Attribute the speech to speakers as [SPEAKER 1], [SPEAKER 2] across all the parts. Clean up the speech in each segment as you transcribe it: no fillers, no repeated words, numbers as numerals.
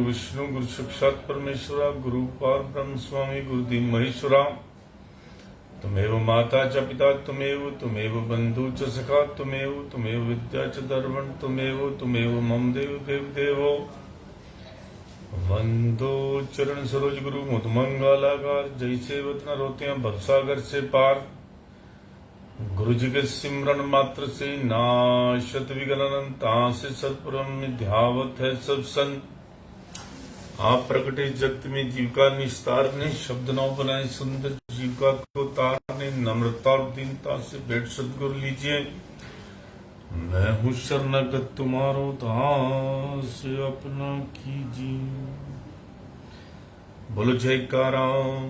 [SPEAKER 1] विष्णु गुरु साक्षात् परमेश्वरा गुरु पार ब्रह्म स्वामी गुरुदेव महेश्वरा। तुमेव माता च पिता तुमेव बंधु च सखा तुमेव विद्या च दर्वण तुमेव मम देव देवो। वंदो चरण सरोज गुरु मुदमंगलाकार जैसे वतना रोते हैं भवसागर से पार। गुरु जी के सिमरन मात्र से नाशत विगलनता से सतपुरम में ध्यावत है सब संत। आप प्रकटे जगत में जीविका निस्तार ने शब्द नौ बनाए सुंदर जीविका को तारने नम्रता और दीनता से भेंट सदगुरु लीजिए। मैं हूँ शरणागत तुम्हारो दास अपना कीजिए। बोलो जयकारा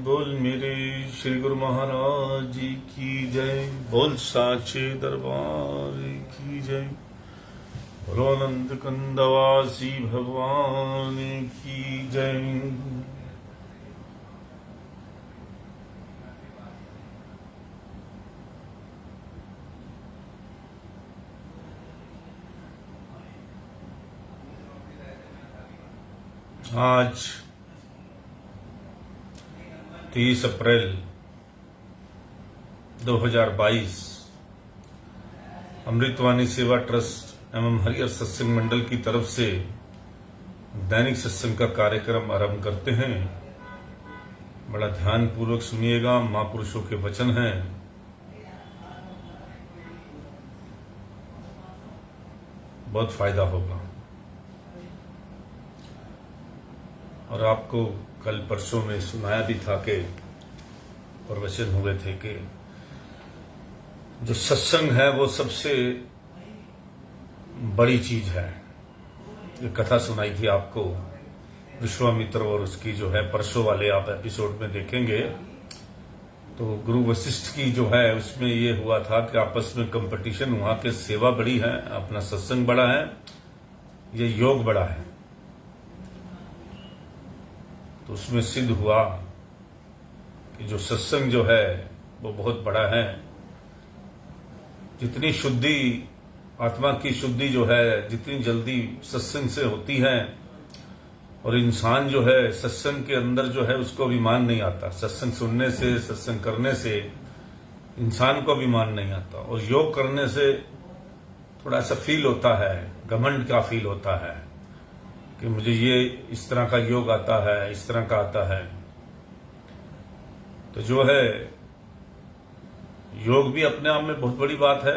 [SPEAKER 1] बोल मेरे श्री गुरु महाराज जी की जय। बोल साचे दरबार की जय। बोलो अनंत कंदवासी भगवान की जय। आज 30 अप्रैल 2022 अमृतवाणी सेवा ट्रस्ट एवं हरिहर सत्संग मंडल की तरफ से दैनिक सत्संग का कार्यक्रम आरंभ करते हैं। बड़ा ध्यान पूर्वक सुनिएगा, महापुरुषों के वचन हैं। बहुत फायदा होगा। और आपको कल परसों में सुनाया भी था कि और वचन हुए थे कि जो सत्संग है वो सबसे बड़ी चीज है। ये कथा सुनाई थी आपको विश्वामित्र और उसकी जो है परसों वाले आप एपिसोड में देखेंगे। तो गुरु वशिष्ठ की जो है उसमें ये हुआ था कि आपस में कंपटीशन हुआ कि सेवा बड़ी है, अपना सत्संग बड़ा है, ये योग बड़ा है। तो उसमें सिद्ध हुआ कि जो सत्संग जो है वो बहुत बड़ा है। जितनी शुद्धि, आत्मा की शुद्धि जो है जितनी जल्दी सत्संग से होती है, और इंसान जो है सत्संग के अंदर जो है उसको अभिमान नहीं आता। सत्संग सुनने से, सत्संग करने से इंसान को अभिमान नहीं आता। और योग करने से थोड़ा सा फील होता है, घमंड का फील होता है कि मुझे ये इस तरह का योग आता है, इस तरह का आता है। तो जो है योग भी अपने आप में बहुत बड़ी बात है,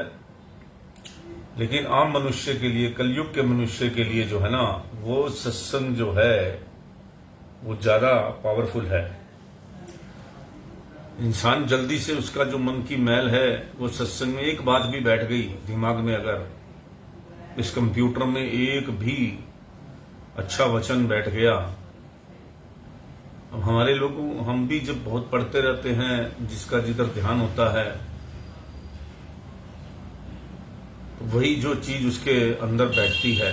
[SPEAKER 1] लेकिन आम मनुष्य के लिए, कलयुग के मनुष्य के लिए जो है ना, वो सत्संग जो है वो ज्यादा पावरफुल है। इंसान जल्दी से उसका जो मन की मैल है वो सत्संग में एक बात भी बैठ गई दिमाग में, अगर इस कंप्यूटर में एक भी अच्छा वचन बैठ गया। अब हमारे लोगों, हम भी जब बहुत पढ़ते रहते हैं, जिसका जिधर ध्यान होता है तो वही जो चीज उसके अंदर बैठती है।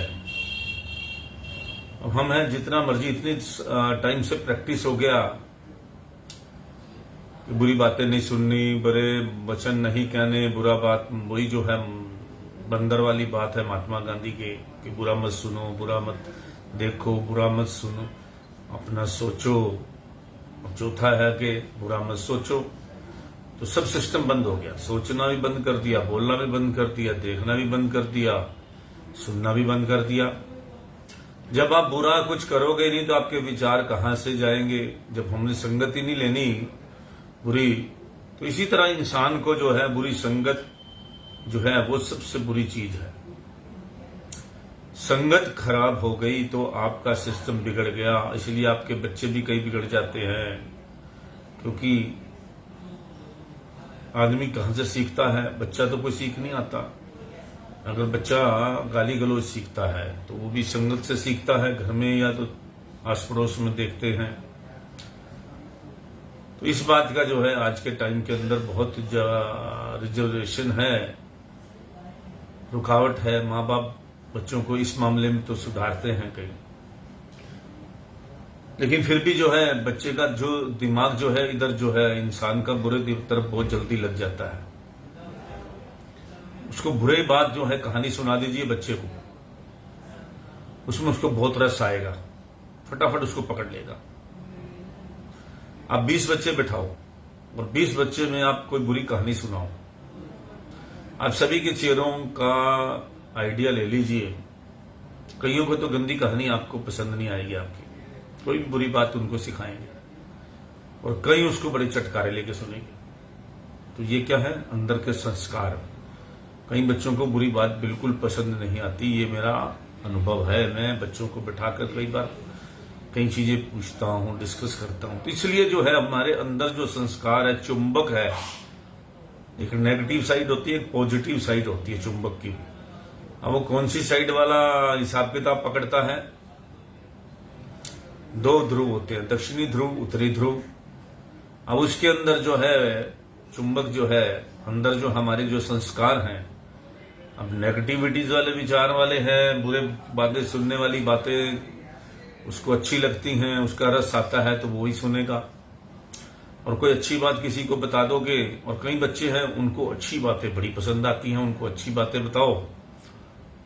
[SPEAKER 1] अब हम हैं जितना मर्जी, इतनी टाइम से प्रैक्टिस हो गया कि बुरी बातें नहीं सुननी, बुरे वचन नहीं कहने, बुरा बात, वही जो है बंदर वाली बात है महात्मा गांधी के कि बुरा मत सुनो, बुरा मत देखो, बुरा मत सुनो, अपना सोचो। अब चौथा है कि बुरा मत सोचो। तो सब सिस्टम बंद हो गया। सोचना भी बंद कर दिया, बोलना भी बंद कर दिया, देखना भी बंद कर दिया, सुनना भी बंद कर दिया। जब आप बुरा कुछ करोगे नहीं तो आपके विचार कहां से जाएंगे? जब हमने संगत ही नहीं लेनी बुरी, तो इसी तरह इंसान को जो है बुरी संगत जो है वो सबसे बुरी चीज है। संगत खराब हो गई तो आपका सिस्टम बिगड़ गया। इसलिए आपके बच्चे भी कई बिगड़ जाते हैं, क्योंकि आदमी कहां से सीखता है? बच्चा तो कोई सीख नहीं आता। अगर बच्चा गाली गलौज सीखता है तो वो भी संगत से सीखता है, घर में या तो आस पड़ोस में देखते हैं। तो इस बात का जो है आज के टाइम के अंदर बहुत रिजर्वेशन है, रुकावट है। माँ बाप बच्चों को इस मामले में तो सुधारते हैं कई, लेकिन फिर भी जो है बच्चे का जो दिमाग जो है इधर जो है इंसान का बुरे तरफ बहुत जल्दी लग जाता है। उसको बुरे बात जो है कहानी सुना दीजिए बच्चे को, उसमें उसको बहुत रस आएगा, फटाफट उसको पकड़ लेगा। आप 20 बच्चे बिठाओ और 20 बच्चे में आप कोई बुरी कहानी सुनाओ, आप सभी के चेहरों का आइडिया ले लीजिए। कईयों को तो गंदी कहानी आपको पसंद नहीं आएगी, आपकी कोई भी बुरी बात उनको सिखाएंगे और कई उसको बड़े चटकारे लेके सुनेंगे। तो ये क्या है? अंदर के संस्कार। कई बच्चों को बुरी बात बिल्कुल पसंद नहीं आती, ये मेरा अनुभव है। मैं बच्चों को बिठाकर कई बार कई चीजें पूछता हूं, डिस्कस करता हूं। तो इसलिए जो है हमारे अंदर जो संस्कार है, चुंबक है, एक नेगेटिव साइड होती है, एक पॉजिटिव साइड होती है चुंबक की। अब वो कौन सी साइड वाला हिसाब किताब पकड़ता है? 2 ध्रुव होते हैं, दक्षिणी ध्रुव, उत्तरी ध्रुव। अब उसके अंदर जो है चुंबक जो है, अंदर जो हमारे जो संस्कार हैं, अब नेगेटिविटीज वाले विचार वाले हैं, बुरे बातें सुनने वाली बातें उसको अच्छी लगती हैं, उसका रस आता है तो वो ही सुनेगा। और कोई अच्छी बात किसी को बता दोगे, और कई बच्चे हैं उनको अच्छी बातें बड़ी पसंद आती हैं, उनको अच्छी बातें बताओ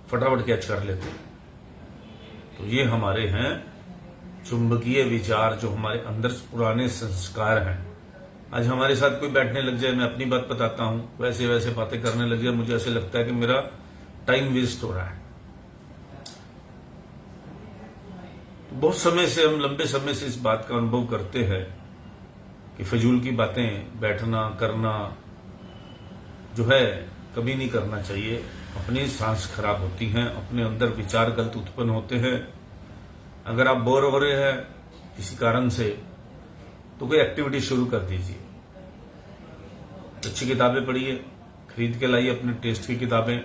[SPEAKER 1] फटाफट कैच कर लेते हैं। तो ये हमारे हैं चुंबकीय विचार, जो हमारे अंदर पुराने संस्कार हैं। आज हमारे साथ कोई बैठने लग जाए, मैं अपनी बात बताता हूं, वैसे वैसे बातें करने लग जाए, मुझे ऐसे लगता है कि मेरा टाइम वेस्ट हो रहा है। बहुत समय से हम लंबे समय से इस बात का अनुभव करते हैं कि फजूल की बातें बैठना करना जो है कभी नहीं करना चाहिए। अपनी सांस खराब होती हैं, अपने अंदर विचार गलत उत्पन्न होते हैं। अगर आप बोर हो रहे हैं किसी कारण से तो कोई एक्टिविटी शुरू कर दीजिए। अच्छी किताबें पढ़िए, खरीद के लाइए अपने टेस्ट की किताबें,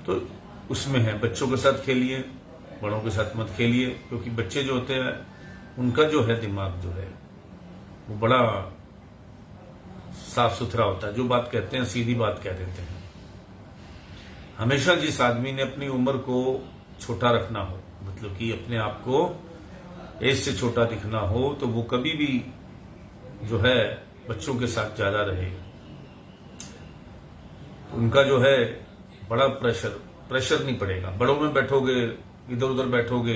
[SPEAKER 1] तो उसमें है। बच्चों के साथ खेलिए, बड़ों के साथ मत खेलिए, क्योंकि बच्चे जो होते हैं उनका जो है दिमाग जो है वो बड़ा साफ सुथरा होता है। जो बात कहते हैं सीधी बात कह देते हैं। हमेशा जिस आदमी ने अपनी उम्र को छोटा रखना हो, मतलब कि अपने आप को एज से छोटा दिखना हो, तो वो कभी भी जो है बच्चों के साथ ज्यादा रहे। उनका जो है बड़ा प्रेशर नहीं पड़ेगा। बड़ों में बैठोगे, इधर उधर बैठोगे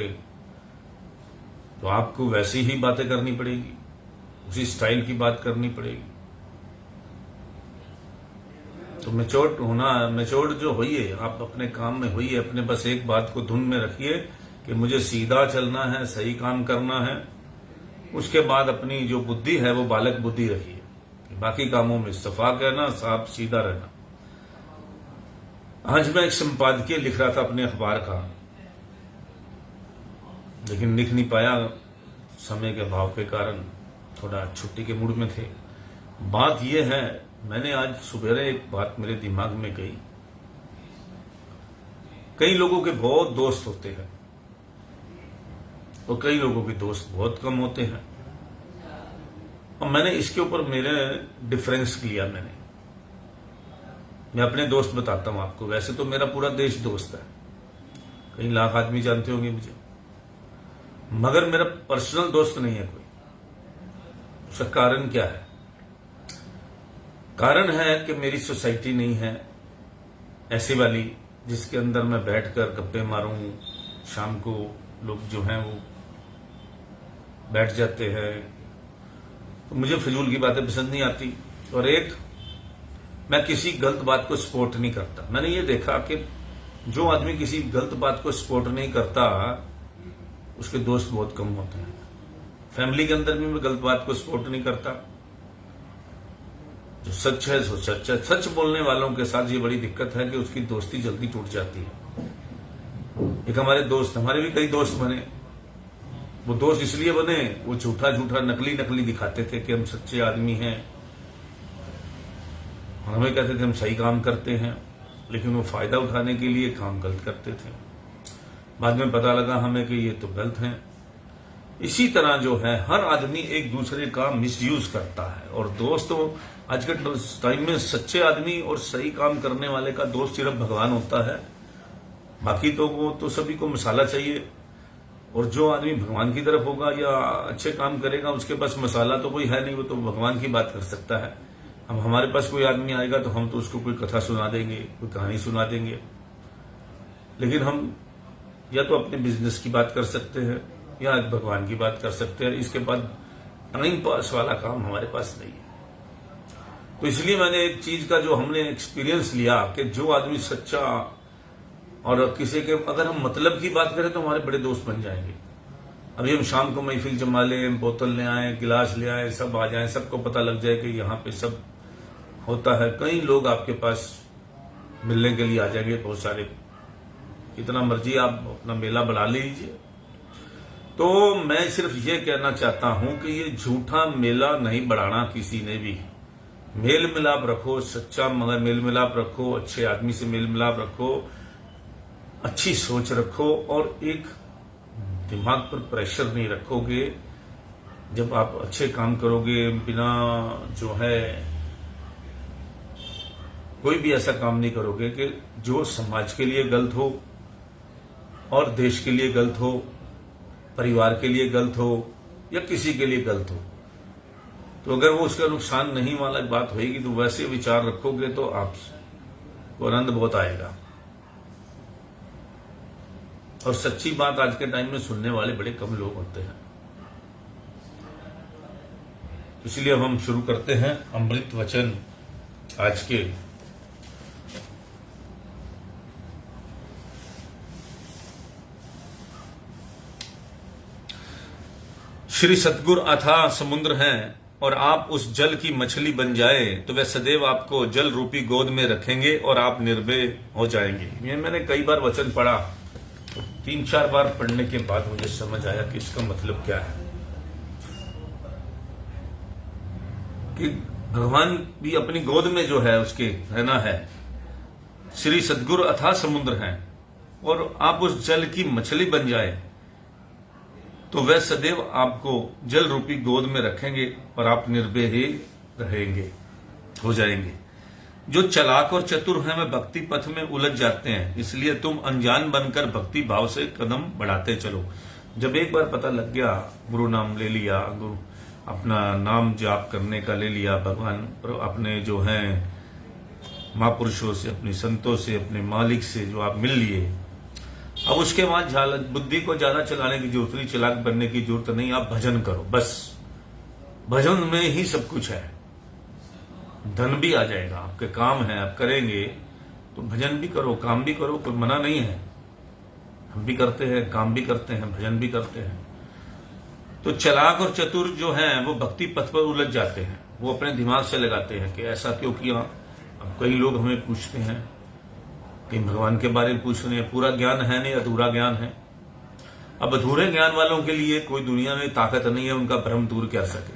[SPEAKER 1] तो आपको वैसी ही बातें करनी पड़ेगी, उसी स्टाइल की बात करनी पड़ेगी। तो मैच्योर्ड जो होइए, आप अपने काम में होइए, अपने बस एक बात को धुन में रखिए कि मुझे सीधा चलना है, सही काम करना है। उसके बाद अपनी जो बुद्धि है वो बालक बुद्धि रखिए, बाकी कामों में सफा कहना, साफ सीधा रहना। आज मैं एक संपादकीय लिख रहा था अपने अखबार का, लेकिन लिख नहीं पाया समय के अभाव के कारण, थोड़ा छुट्टी के मूड में थे। बात यह है, मैंने आज सुबह एक बात मेरे दिमाग में गई। कई लोगों के बहुत दोस्त होते हैं और कई लोगों के दोस्त बहुत कम होते हैं। और मैंने इसके ऊपर मेरे डिफरेंस लिया। मैं अपने दोस्त बताता हूं आपको। वैसे तो मेरा पूरा देश दोस्त है, कई लाख आदमी जानते होंगे मुझे, मगर मेरा पर्सनल दोस्त नहीं है कोई। उसका कारण क्या है? कारण है कि मेरी सोसाइटी नहीं है ऐसी वाली जिसके अंदर मैं बैठकर गप्पे मारूं। शाम को लोग जो हैं वो बैठ जाते हैं, तो मुझे फजूल की बातें पसंद नहीं आती। और एक, मैं किसी गलत बात को सपोर्ट नहीं करता। मैंने ये देखा कि जो आदमी किसी गलत बात को सपोर्ट नहीं करता उसके दोस्त बहुत कम होते हैं। फैमिली के अंदर भी मैं गलत बात को सपोर्ट नहीं करता। जो सच है सो सच है। सच बोलने वालों के साथ ये बड़ी दिक्कत है कि उसकी दोस्ती जल्दी टूट जाती है। एक हमारे दोस्त, हमारे भी कई दोस्त बने। वो दोस्त इसलिए बने, वो झूठा नकली दिखाते थे कि हम सच्चे आदमी हैं और हमें कहते थे हम सही काम करते हैं, लेकिन वो फायदा उठाने के लिए काम गलत करते थे। बाद में पता लगा हमें कि ये तो गलत है। इसी तरह जो है हर आदमी एक दूसरे का मिसयूज करता है। और दोस्तों, आज के टाइम में सच्चे आदमी और सही काम करने वाले का दोस्त सिर्फ भगवान होता है। बाकी तो वो तो सभी को मसाला चाहिए। और जो आदमी भगवान की तरफ होगा या अच्छे काम करेगा, उसके पास मसाला तो कोई है नहीं, वो तो भगवान की बात कर सकता है। अब हमारे पास कोई आदमी आएगा तो हम तो उसको कोई कथा सुना देंगे, कोई कहानी सुना देंगे, लेकिन हम या तो अपने बिजनेस की बात कर सकते हैं या भगवान की बात कर सकते हैं। इसके बाद टाइम पास वाला काम हमारे पास नहीं है। तो इसलिए मैंने एक चीज का जो हमने एक्सपीरियंस लिया कि जो आदमी सच्चा, और किसी के अगर हम मतलब की बात करें तो हमारे बड़े दोस्त बन जाएंगे। अभी हम शाम को महफिल जमा लें, बोतल ले आए, गिलास ले आए, सब आ जाए, सबको पता लग जाए कि यहाँ पे सब होता है। कई लोग आपके पास मिलने के लिए आ जाएंगे, बहुत सारे, इतना मर्जी आप अपना मेला बढ़ा लीजिए। तो मैं सिर्फ ये कहना चाहता हूं कि ये झूठा मेला नहीं बढ़ाना किसी ने भी। मेल मिलाप रखो, सच्चा मगर मेल मिलाप रखो, अच्छे आदमी से मेल मिलाप रखो, अच्छी सोच रखो, और एक दिमाग पर प्रेशर नहीं रखोगे। जब आप अच्छे काम करोगे, बिना जो है कोई भी ऐसा काम नहीं करोगे कि जो समाज के लिए गलत हो और देश के लिए गलत हो, परिवार के लिए गलत हो या किसी के लिए गलत हो, तो अगर वो उसका नुकसान नहीं वाला बात होगी तो वैसे विचार रखोगे तो आपको आनंद बहुत आएगा। और सच्ची बात आज के टाइम में सुनने वाले बड़े कम लोग होते हैं। इसलिए अब हम शुरू करते हैं अमृत वचन आज के। श्री सतगुरु अथाह समुद्र हैं और आप उस जल की मछली बन जाए तो वह सदैव आपको जल रूपी गोद में रखेंगे और आप निर्भय हो जाएंगे। ये मैंने कई बार वचन पढ़ा, 3-4 बार पढ़ने के बाद मुझे समझ आया कि इसका मतलब क्या है, कि भगवान भी अपनी गोद में जो है उसके रहना है। श्री सतगुरु अथाह समुद्र हैं और आप उस जल की मछली बन जाए तो वह सदैव आपको जल रूपी गोद में रखेंगे और आप निर्भय ही रहेंगे, हो जाएंगे। जो चालाक और चतुर हैं वे भक्ति पथ में उलझ जाते हैं, इसलिए तुम अनजान बनकर भक्ति भाव से कदम बढ़ाते चलो। जब एक बार पता लग गया, गुरु नाम ले लिया, गुरु अपना नाम जाप करने का ले लिया, भगवान अपने जो हैं महापुरुषों से, अपने संतों से, अपने मालिक से जो आप मिल लिए, अब उसके बाद बुद्धि को ज्यादा चलाने की जरूरत नहीं, चालाक बनने की जरूरत नहीं। आप भजन करो, बस भजन में ही सब कुछ है। धन भी आ जाएगा, आपके काम है, आप करेंगे तो भजन भी करो, काम भी करो, कोई मना नहीं है। हम भी करते हैं, काम भी करते हैं, भजन भी करते हैं। तो चालाक और चतुर जो हैं वो भक्ति पथ पर उलझ जाते हैं, वो अपने दिमाग से लगाते हैं कि ऐसा क्यों किया। अब कई लोग हमें पूछते हैं कि भगवान के बारे में पूछ रहे हैं, पूरा ज्ञान है नहीं, अधूरा ज्ञान है। अब अधूरे ज्ञान वालों के लिए कोई दुनिया में ताकत नहीं है उनका भ्रम दूर कर सके,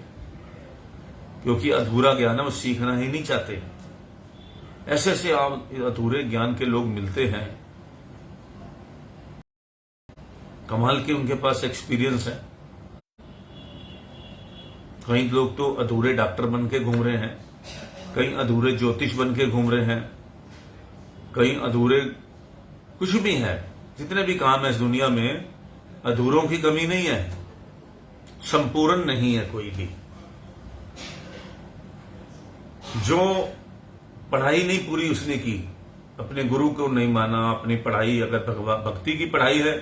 [SPEAKER 1] क्योंकि अधूरा ज्ञान है, वो सीखना ही नहीं चाहते। ऐसे ऐसे अधूरे ज्ञान के लोग मिलते हैं, कमाल के उनके पास एक्सपीरियंस है। कई लोग तो अधूरे डॉक्टर बन के घूम रहे हैं, कई अधूरे ज्योतिष बन के घूम रहे हैं, कई अधूरे कुछ भी है। जितने भी काम है इस दुनिया में, अधूरों की कमी नहीं है, संपूर्ण नहीं है कोई भी। जो पढ़ाई नहीं पूरी उसने की, अपने गुरु को नहीं माना, अपनी पढ़ाई, अगर भक्ति की पढ़ाई है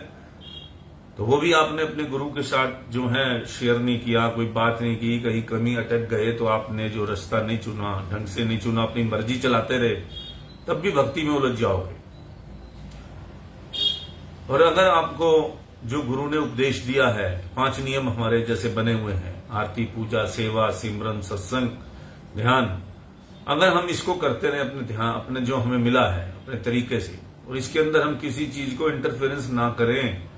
[SPEAKER 1] तो वो भी आपने अपने गुरु के साथ जो है शेयर नहीं किया, कोई बात नहीं की, कहीं कमी अटक गए तो आपने जो रास्ता नहीं चुना, ढंग से नहीं चुना, अपनी मर्जी चलाते रहे, तब भी भक्ति में उलझ जाओगे। और अगर आपको जो गुरु ने उपदेश दिया है, 5 नियम हमारे जैसे बने हुए हैं, आरती, पूजा, सेवा, सिमरन, सत्संग, ध्यान, अगर हम इसको करते रहे अपने ध्यान, अपने जो हमें मिला है अपने तरीके से, और इसके अंदर हम किसी चीज को इंटरफेरेंस ना करें,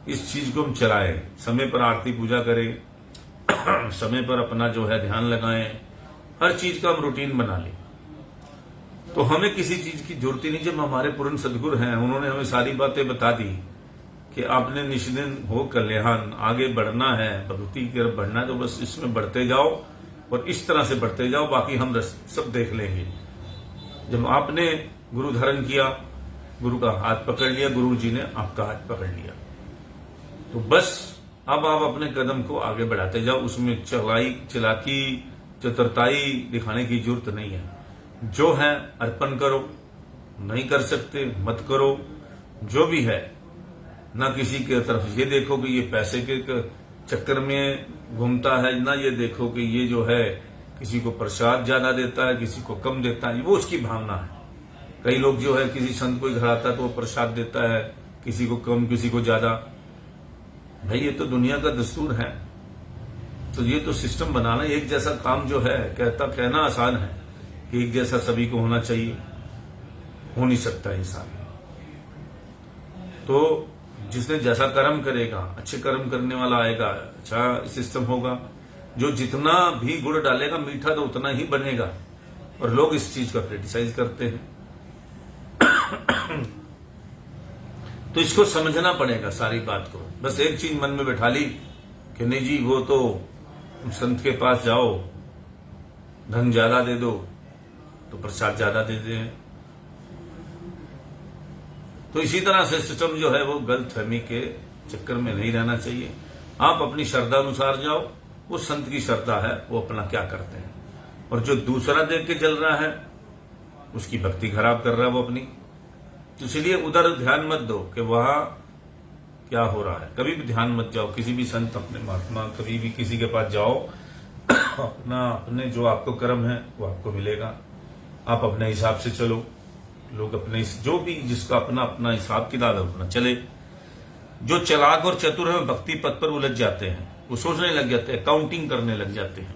[SPEAKER 1] इस चीज को हम चलाएं, समय पर आरती पूजा करें, समय पर अपना जो है ध्यान लगाएं, हर चीज का हम रूटीन बना लें, तो हमें किसी चीज की जरूरत ही नहीं। जब हमारे पूर्ण सदगुरु हैं, उन्होंने हमें सारी बातें बता दी कि आपने निष्दिन हो कल्याण, आगे बढ़ना है, भक्ति की तरफ बढ़ना है, तो बस इसमें बढ़ते जाओ और इस तरह से बढ़ते जाओ, बाकी हम सब देख लेंगे। जब आपने गुरु धारण किया, गुरु का हाथ पकड़ लिया, गुरु जी ने आपका हाथ पकड़ लिया, तो बस अब आप अपने कदम को आगे बढ़ाते जाओ। उसमें चालाकी, चतुरताई दिखाने की जरूरत नहीं है। जो है अर्पण करो, नहीं कर सकते मत करो, जो भी है ना किसी के तरफ ये देखो कि ये पैसे के चक्कर में घूमता है, ना ये देखो कि ये जो है किसी को प्रसाद ज्यादा देता है, किसी को कम देता है, वो उसकी भावना है। कई लोग जो है किसी संत कोई घर आता है तो वो प्रसाद देता है, किसी को कम किसी को ज्यादा। भाई ये तो दुनिया का दस्तूर है, तो ये तो सिस्टम बनाना एक जैसा काम जो है कहना आसान है कि एक जैसा सभी को होना चाहिए, हो नहीं सकता इंसान। तो जिसने जैसा कर्म करेगा, अच्छे कर्म करने वाला आएगा, अच्छा सिस्टम होगा। जो जितना भी गुड़ डालेगा मीठा तो उतना ही बनेगा, और लोग इस चीज का क्रिटिसाइज करते हैं। तो इसको समझना पड़ेगा सारी बात को। बस एक चीज मन में बैठा ली कि नहीं जी वो तो संत के पास जाओ, धन ज्यादा दे दो तो प्रसाद ज्यादा देते हैं। तो इसी तरह से सिस्टम जो है वो गलतफहमी के चक्कर में नहीं रहना चाहिए। आप अपनी श्रद्धा अनुसार जाओ, वो संत की श्रद्धा है, वो अपना क्या करते हैं। और जो दूसरा देख के चल रहा है उसकी भक्ति खराब कर रहा है वो अपनी। तो इसलिए उधर ध्यान मत दो कि वहां क्या हो रहा है, कभी भी ध्यान मत जाओ। किसी भी संत, अपने महात्मा, कभी भी किसी के पास जाओ, अपने जो आपको कर्म है वो आपको मिलेगा। आप अपने हिसाब से चलो, लोग अपने जो भी जिसका अपना अपना हिसाब किताब है अपना चले। जो चालाक और चतुर है भक्ति पथ पर उलझ जाते हैं, वो सोचने लग जाते हैं, काउंटिंग करने लग जाते हैं।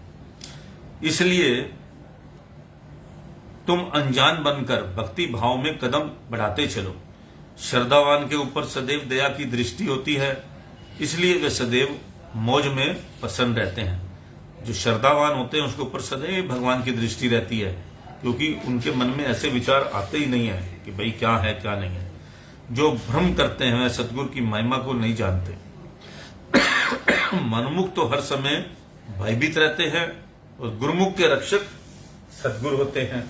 [SPEAKER 1] इसलिए तुम अनजान बनकर भक्ति भाव में कदम बढ़ाते चलो। श्रद्धावान के ऊपर सदैव दया की दृष्टि होती है, इसलिए वे सदैव मौज में प्रसन्न रहते हैं। जो श्रद्धावान होते हैं उसके ऊपर सदैव भगवान की दृष्टि रहती है, क्योंकि उनके मन में ऐसे विचार आते ही नहीं है कि भाई क्या है क्या नहीं है। जो भ्रम करते हैं वे सतगुरु की महिमा को नहीं जानते। मनमुख तो हर समय भयभीत रहते हैं, और गुरुमुख के रक्षक सतगुरु होते हैं।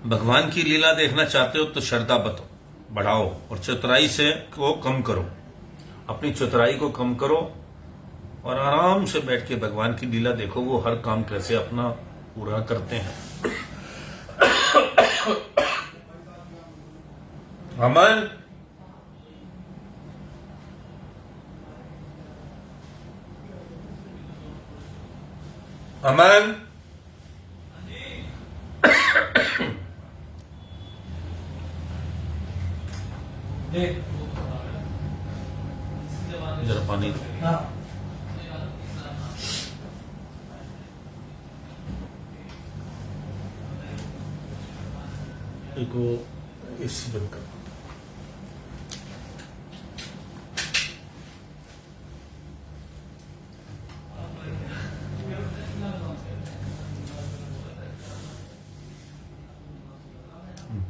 [SPEAKER 1] भगवान की लीला देखना चाहते हो तो श्रद्धा बढ़ाओ और चतुराई से को कम करो। अपनी चतुराई को कम करो और आराम से बैठ के भगवान की लीला देखो, वो हर काम कैसे अपना पूरा करते हैं। अमन, अमन, जरा पानी दो। एक वो एसी बंद कर।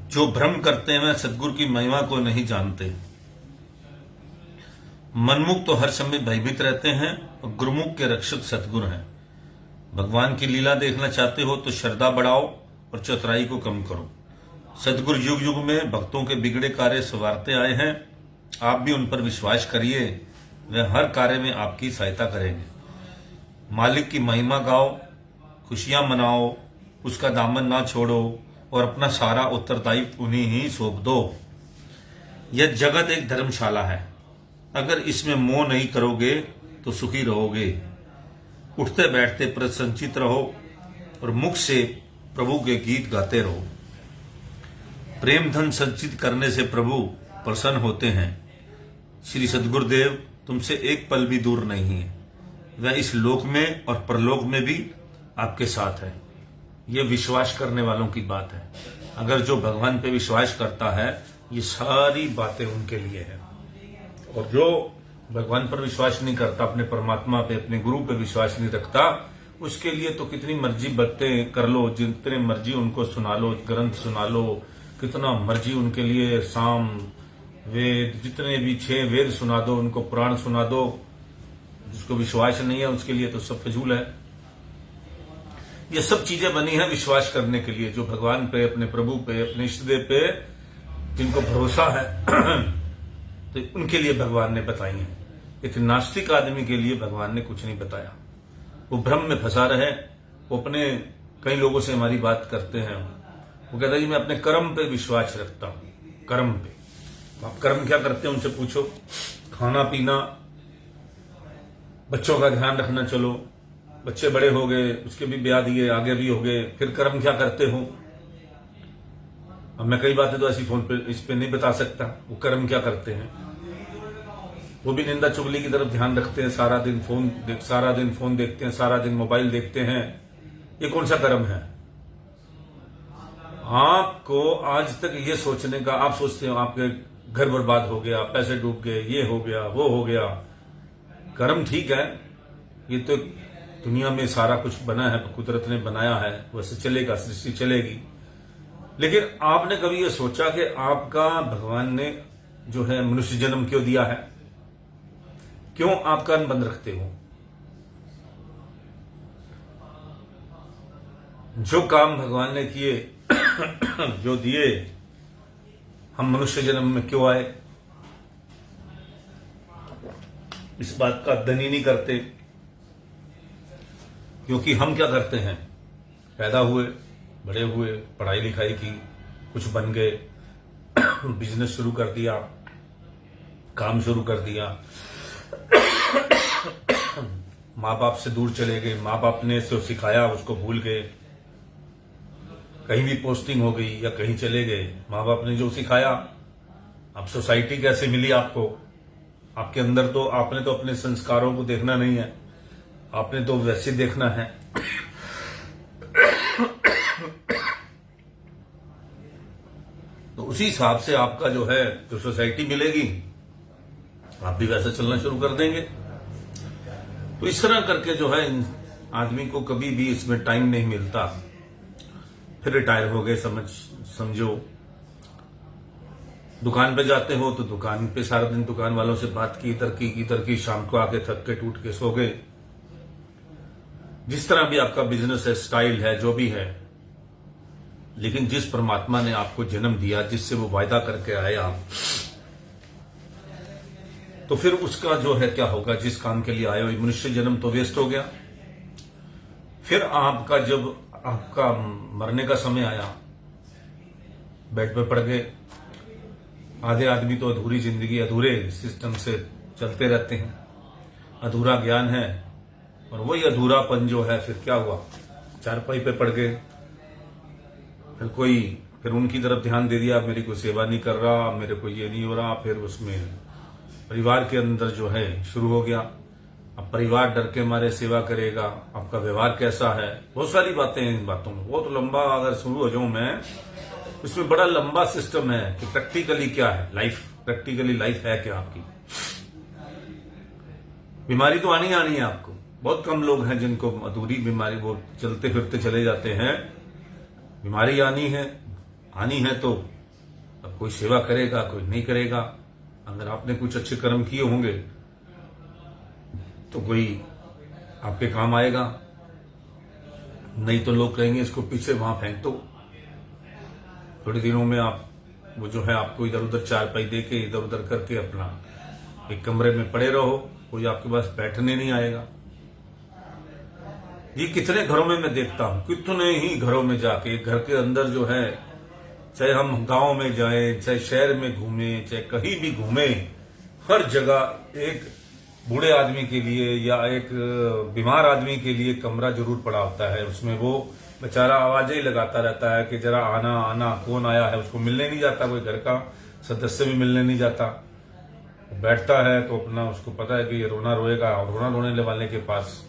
[SPEAKER 1] जो भ्रम करते हैं वे सतगुरु की महिमा को नहीं जानते। मनमुख तो हर समय भयभीत रहते हैं, और गुरुमुख के रक्षक सतगुरु हैं। भगवान की लीला देखना चाहते हो तो श्रद्धा बढ़ाओ और चतुराई को कम करो। सतगुरु युग युग में भक्तों के बिगड़े कार्य संवारते आए हैं। आप भी उन पर विश्वास करिए, वे हर कार्य में आपकी सहायता करेंगे। मालिक की महिमा गाओ, खुशियां मनाओ, उसका दामन ना छोड़ो, और अपना सारा उत्तरदायित्व उन्हीं ही सौंप दो। यह जगत एक धर्मशाला है, अगर इसमें मोह नहीं करोगे तो सुखी रहोगे। उठते बैठते प्रसन्नचित रहो और मुख से प्रभु के गीत गाते रहो। प्रेम धन संचित करने से प्रभु प्रसन्न होते हैं। श्री सद्गुरुदेव तुमसे एक पल भी दूर नहीं है, वह इस लोक में और परलोक में भी आपके साथ है। ये विश्वास करने वालों की बात है। अगर जो भगवान पे विश्वास करता है, ये सारी बातें उनके लिए है। और जो भगवान पर विश्वास नहीं करता, अपने परमात्मा पे, अपने गुरु पे विश्वास नहीं रखता, उसके लिए तो कितनी मर्जी बातें कर लो, जितने मर्जी उनको सुना लो, ग्रंथ सुना लो, कितना मर्जी उनके लिए साम वेद, जितने भी 6 वेद सुना दो, उनको पुराण सुना दो। जिसको विश्वास नहीं है उसके लिए तो सब फजूल है। ये सब चीजें बनी है विश्वास करने के लिए। जो भगवान पे, अपने प्रभु पे, अपने इष्टदेव पे जिनको भरोसा है तो उनके लिए भगवान ने बताई है। एक नास्तिक आदमी के लिए भगवान ने कुछ नहीं बताया।
[SPEAKER 2] वो भ्रम में फंसा रहे। वो अपने कई लोगों से हमारी बात करते हैं, वो कहता है जी मैं अपने कर्म पे विश्वास रखता हूं, कर्म पे। तो आप कर्म क्या करते हैं उनसे पूछो। खाना पीना, बच्चों का ध्यान रखना, चलो बच्चे बड़े हो गए, उसके भी ब्याह दिए, आगे भी हो गए, फिर कर्म क्या करते हो। अब मैं कई बातें तो ऐसी फोन पे इस पे नहीं बता सकता, वो कर्म क्या करते हैं। वो भी निंदा चुगली की तरफ ध्यान रखते हैं, सारा दिन फोन देखते हैं, सारा दिन मोबाइल देखते हैं। ये कौन सा कर्म है। आपको आज तक ये सोचने का, आप सोचते हो आपके घर बर्बाद हो गया, पैसे डूब गए, ये हो गया, वो हो गया। कर्म ठीक है, ये तो दुनिया में सारा कुछ बना है, कुदरत ने बनाया है, वैसे चलेगा, सृष्टि चलेगी। लेकिन आपने कभी ये सोचा कि आपका भगवान ने जो है मनुष्य जन्म क्यों दिया है। क्यों आप कान बंद रखते हो। जो काम भगवान ने किए जो दिए, हम मनुष्य जन्म में क्यों आए, इस बात का अध्ययन ही नहीं करते। क्योंकि हम क्या करते हैं, पैदा हुए, बड़े हुए, पढ़ाई लिखाई की, कुछ बन गए, बिजनेस शुरू कर दिया, काम शुरू कर दिया, माँ बाप से दूर चले गए, माँ बाप ने जो सिखाया उसको भूल गए, कहीं भी पोस्टिंग हो गई या कहीं चले गए, माँ बाप ने जो सिखाया। अब सोसाइटी कैसे मिली आपको, आपके अंदर तो आपने तो अपने संस्कारों को देखना नहीं है, आपने तो वैसे देखना है। तो उसी हिसाब से आपका जो है जो सोसाइटी मिलेगी, आप भी वैसा चलना शुरू कर देंगे। तो इस तरह करके जो है आदमी को कभी भी इसमें टाइम नहीं मिलता। फिर रिटायर हो गए समझो, दुकान पे जाते हो तो दुकान पे सारा दिन दुकान वालों से बात की, इधर की, शाम को आके थक के टूट के सो गए। जिस तरह भी आपका बिजनेस है, स्टाइल है, जो भी है, लेकिन जिस परमात्मा ने आपको जन्म दिया, जिससे वो वायदा करके आए आप, तो फिर उसका जो है क्या होगा। जिस काम के लिए आए हो, मनुष्य जन्म तो वेस्ट हो गया। फिर आपका जब आपका मरने का समय आया, बेड पे पड़ गए। आधे आदमी तो अधूरी जिंदगी, अधूरे सिस्टम से चलते रहते हैं, अधूरा ज्ञान है, और वही अधूरापन जो है फिर क्या हुआ, चारपाई पे पड़ गए। फिर उनकी तरफ ध्यान दे दिया, मेरी कोई सेवा नहीं कर रहा, मेरे को ये नहीं हो रहा। फिर उसमें परिवार के अंदर जो है शुरू हो गया। अब परिवार डर के मारे सेवा करेगा, आपका व्यवहार कैसा है, बहुत सारी बातें हैं इन बातों में। बहुत लंबा अगर शुरू हो जाऊं मैं, इसमें बड़ा लंबा सिस्टम है कि प्रैक्टिकली क्या है लाइफ, प्रैक्टिकली लाइफ है क्या आपकी। बीमारी तो आनी है आपको। बहुत कम लोग हैं जिनको अधूरी बीमारी, वो चलते फिरते चले जाते हैं। बीमारी आनी है तो अब कोई सेवा करेगा, कोई नहीं करेगा। अगर आपने कुछ अच्छे कर्म किए होंगे तो कोई आपके काम आएगा, नहीं तो लोग कहेंगे इसको पीछे वहां फेंक दो। थोड़े दिनों में आप वो जो है आपको इधर उधर चारपाई दे के इधर उधर करके अपना एक कमरे में पड़े रहो, कोई आपके पास बैठने नहीं आएगा। ये कितने घरों में मैं देखता हूं, कितने ही घरों में जाके घर के अंदर जो है, चाहे हम गांव में जाएं, चाहे शहर में घूमें, चाहे कहीं भी घूमें, हर जगह एक बूढ़े आदमी के लिए या एक बीमार आदमी के लिए कमरा जरूर पड़ा होता है। उसमें वो बेचारा आवाजें ही लगाता रहता है कि जरा आना आना, कौन आया है। उसको मिलने नहीं जाता, कोई घर का सदस्य भी मिलने नहीं जाता। बैठता है तो अपना उसको पता है कि ये रोना रोएगा, और रोना रोने वाले के पास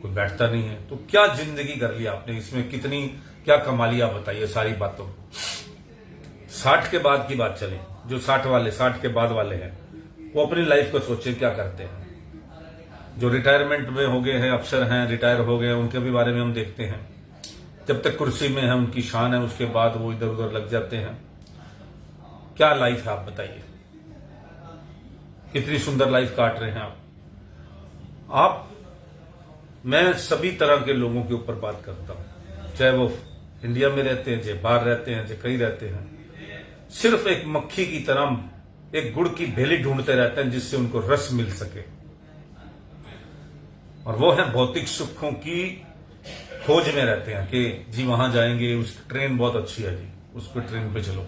[SPEAKER 2] कोई बैठता नहीं है। तो क्या जिंदगी कर ली आपने, इसमें कितनी क्या कमा लिया बताइए सारी बातों। 60 के बाद की बात चले, जो 60 के बाद वाले हैं, वो अपनी लाइफ को सोचे क्या करते हैं। जो रिटायरमेंट में हो गए हैं, अफसर हैं, रिटायर हो गए, उनके भी बारे में हम देखते हैं। जब तक कुर्सी में है उनकी शान है, उसके बाद वो इधर उधर लग जाते हैं। क्या लाइफ है आप बताइए, कितनी सुंदर लाइफ काट रहे हैं आप। मैं सभी तरह के लोगों के ऊपर बात करता हूं, चाहे वो इंडिया में रहते हैं, चाहे बाहर रहते हैं, चाहे कहीं रहते हैं। सिर्फ एक मक्खी की तरह एक गुड़ की भेली ढूंढते रहते हैं जिससे उनको रस मिल सके। और वो है भौतिक सुखों की खोज में रहते हैं कि जी वहां जाएंगे, उस ट्रेन बहुत अच्छी है जी, उस पर ट्रेन पे चलो।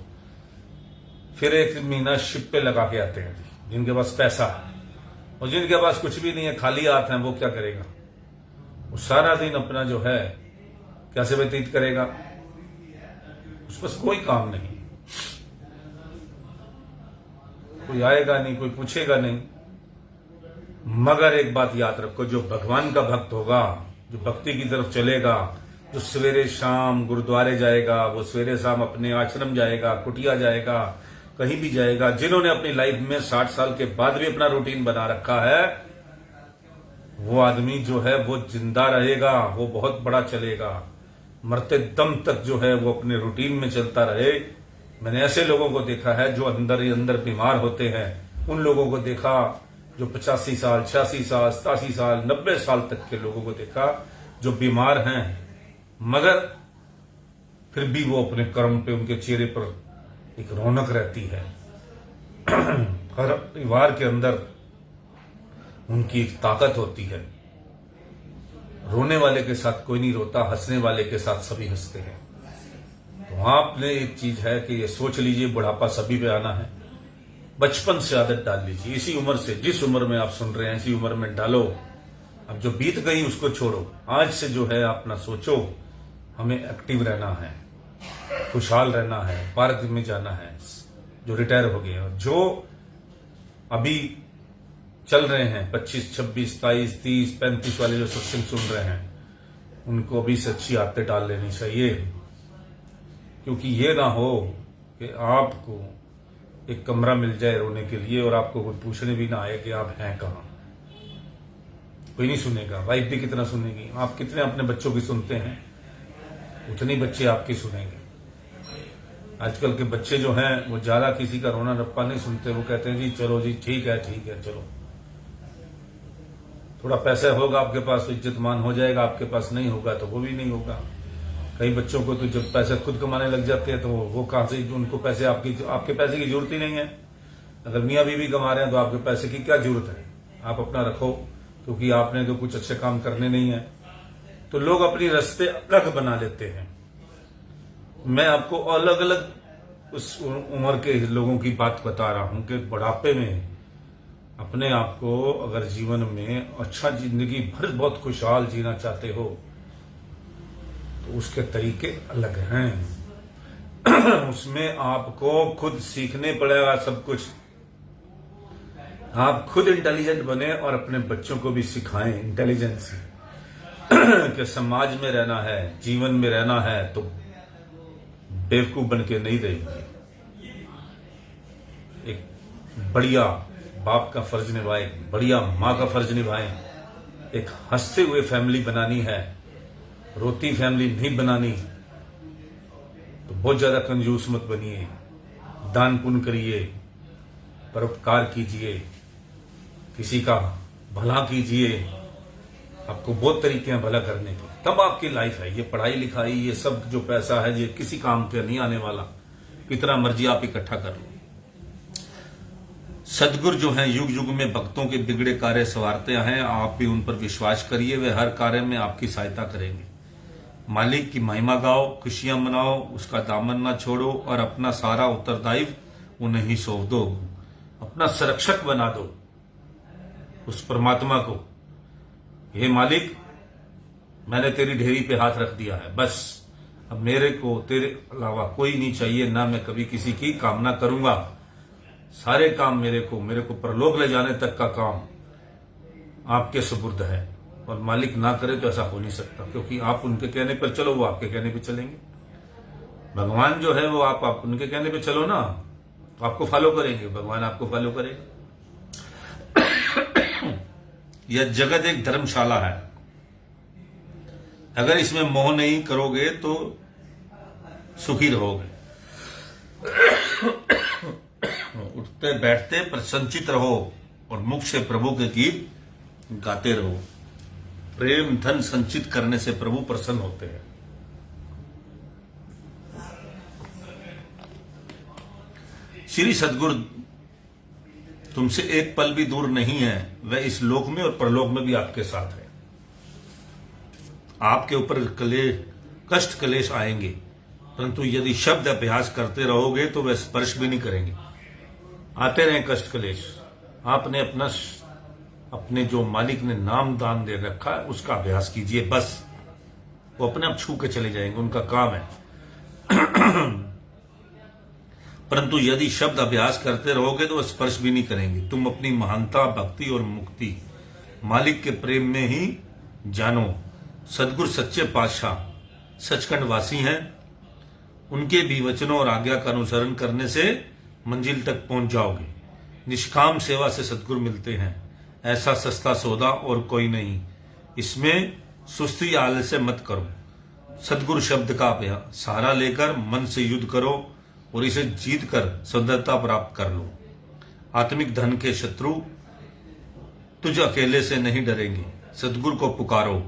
[SPEAKER 2] फिर एक महीना शिप पे लगा के आते हैं जी, जिनके पास पैसा है। और जिनके पास कुछ भी नहीं है, खाली हाथ है, वो क्या करेगा? वो सारा दिन अपना जो है कैसे व्यतीत करेगा? उस पास कोई काम नहीं, कोई आएगा नहीं, कोई पूछेगा नहीं। मगर एक बात याद रखो, जो भगवान का भक्त होगा, जो भक्ति की तरफ चलेगा, जो सवेरे शाम गुरुद्वारे जाएगा, वो सवेरे शाम अपने आश्रम जाएगा, कुटिया जाएगा, कहीं भी जाएगा, जिन्होंने अपनी लाइफ में 60 साल के बाद भी अपना रूटीन बना रखा है, वो आदमी जो है वो जिंदा रहेगा, वो बहुत बड़ा चलेगा। मरते दम तक जो है वो अपने रूटीन में चलता रहे। मैंने ऐसे लोगों को देखा है जो अंदर ही अंदर बीमार होते हैं। उन लोगों को देखा जो 85 साल, 86 साल, 87 साल, 90 साल तक के लोगों को देखा जो बीमार हैं, मगर फिर भी वो अपने कर्म पे, उनके चेहरे पर एक रौनक रहती है। हर परिवार के अंदर उनकी एक ताकत होती है। रोने वाले के साथ कोई नहीं रोता, हंसने वाले के साथ सभी हंसते हैं। तो आपने एक चीज है कि ये सोच लीजिए, बुढ़ापा सभी पे आना है। बचपन से आदत डाल लीजिए, इसी उम्र से, जिस उम्र में आप सुन रहे हैं इसी उम्र में डालो। अब जो बीत गई उसको छोड़ो, आज से जो है अपना सोचो, हमें एक्टिव रहना है, खुशहाल रहना है, पार्क में जाना है। जो रिटायर हो गए और जो अभी चल रहे हैं 25, 26, 23, 30, 35 वाले जो सत्संग सुन रहे हैं, उनको भी से अच्छी आदतें डाल लेनी चाहिए। क्योंकि ये ना हो कि आपको एक कमरा मिल जाए रोने के लिए और आपको कोई पूछने भी ना आए कि आप हैं कहां। कोई नहीं सुनेगा। वाइफ भी कितना सुनेगी? आप कितने अपने बच्चों की सुनते हैं, उतनी बच्चे आपकी सुनेंगे। आजकल के बच्चे जो हैं वो ज्यादा किसी का रोना रप्पा नहीं सुनते। वो कहते हैं जी चलो जी, ठीक है चलो। थोड़ा पैसा होगा आपके पास तो इज्जत मान हो जाएगा, आपके पास नहीं होगा तो वो भी नहीं होगा। कई बच्चों को तो जब पैसे खुद कमाने लग जाते हैं तो वो कहां से, उनको पैसे, आपके पैसे की जरूरत ही नहीं है। अगर मियाँ बीवी कमा रहे हैं तो आपके पैसे की क्या जरूरत है? आप अपना रखो, क्योंकि आपने तो कुछ अच्छे काम करने नहीं है। तो लोग अपनी रास्ते अलग बना लेते हैं। मैं आपको अलग अलग उस उम्र के लोगों की बात बता रहा हूं कि बुढ़ापे में अपने आप को अगर जीवन में अच्छा, जिंदगी भर बहुत खुशहाल जीना चाहते हो तो उसके तरीके अलग हैं। उसमें आपको खुद सीखने पड़ेगा सब कुछ। आप खुद इंटेलिजेंट बने और अपने बच्चों को भी सिखाएं इंटेलिजेंस कि समाज में रहना है, जीवन में रहना है तो बेवकूफ बन के नहीं रहेंगे। एक बढ़िया बाप का फर्ज निभाएं, बढ़िया माँ का फर्ज निभाएं। एक हंसते हुए फैमिली बनानी है, रोती फैमिली नहीं बनानी। तो बहुत ज्यादा कंजूस मत बनिए, दान पुण्य करिए, परोपकार कीजिए, किसी का भला कीजिए। आपको बहुत तरीके हैं भला करने के, तब आपकी लाइफ है। ये पढ़ाई लिखाई, ये सब जो पैसा है, ये किसी काम के नहीं आने वाला। कितना मर्जी आप इकट्ठा कर लो। सदगुरु जो हैं युग युग में भक्तों के बिगड़े कार्य संवारते हैं। आप भी उन पर विश्वास करिए, वे हर कार्य में आपकी सहायता करेंगे। मालिक की महिमा गाओ, खुशियां मनाओ, उसका दामन ना छोड़ो और अपना सारा उत्तरदायित्व उन्हें ही सौंप दो। अपना संरक्षक बना दो उस परमात्मा को। हे मालिक, मैंने तेरी ढेरी पे हाथ रख दिया है, बस अब मेरे को तेरे अलावा कोई नहीं चाहिए, ना मैं कभी किसी की कामना करूंगा। सारे काम मेरे को परलोक ले जाने तक का काम आपके सुपुर्द है। और मालिक ना करे तो ऐसा हो नहीं सकता, क्योंकि आप उनके कहने पर चलो, वो आपके कहने पर चलेंगे। भगवान जो है वो आप उनके कहने पर चलो ना, तो आपको फॉलो करेंगे, भगवान आपको फॉलो करेगा। यह जगत एक धर्मशाला है। अगर इसमें मोह नहीं करोगे तो सुखी रहोगे। उठते बैठते प्रसन्नचित रहो और मुख से प्रभु के गीत गाते रहो। प्रेम धन संचित करने से प्रभु प्रसन्न होते हैं। श्री सदगुरु तुमसे एक पल भी दूर नहीं है, वह इस लोक में और परलोक में भी आपके साथ है। आपके ऊपर कष्ट क्लेश आएंगे, परंतु यदि शब्द अभ्यास करते रहोगे तो वे स्पर्श भी नहीं करेंगे। आते रहे कष्ट क्लेश, आपने अपने जो मालिक ने नाम दान दे रखा है उसका अभ्यास कीजिए, बस वो अपने आप छू के चले जाएंगे, उनका काम है। परंतु यदि शब्द अभ्यास करते रहोगे तो स्पर्श भी नहीं करेंगे। तुम अपनी महानता, भक्ति और मुक्ति मालिक के प्रेम में ही जानो। सदगुरु सच्चे पातशाह सचखंड वासी हैं, उनके भी वचनों और आज्ञा का अनुसरण करने से मंजिल तक पहुंच जाओगे। निष्काम सेवा से सदगुरु मिलते हैं, ऐसा सस्ता सौदा और कोई नहीं। इसमें सुस्ती आलस्य मत करो। सदगुरु शब्द का सहारा लेकर मन से युद्ध करो और इसे जीत कर सुंदरता प्राप्त कर लो। आत्मिक धन के शत्रु तुझ अकेले से नहीं डरेंगे। सदगुरु को पुकारो,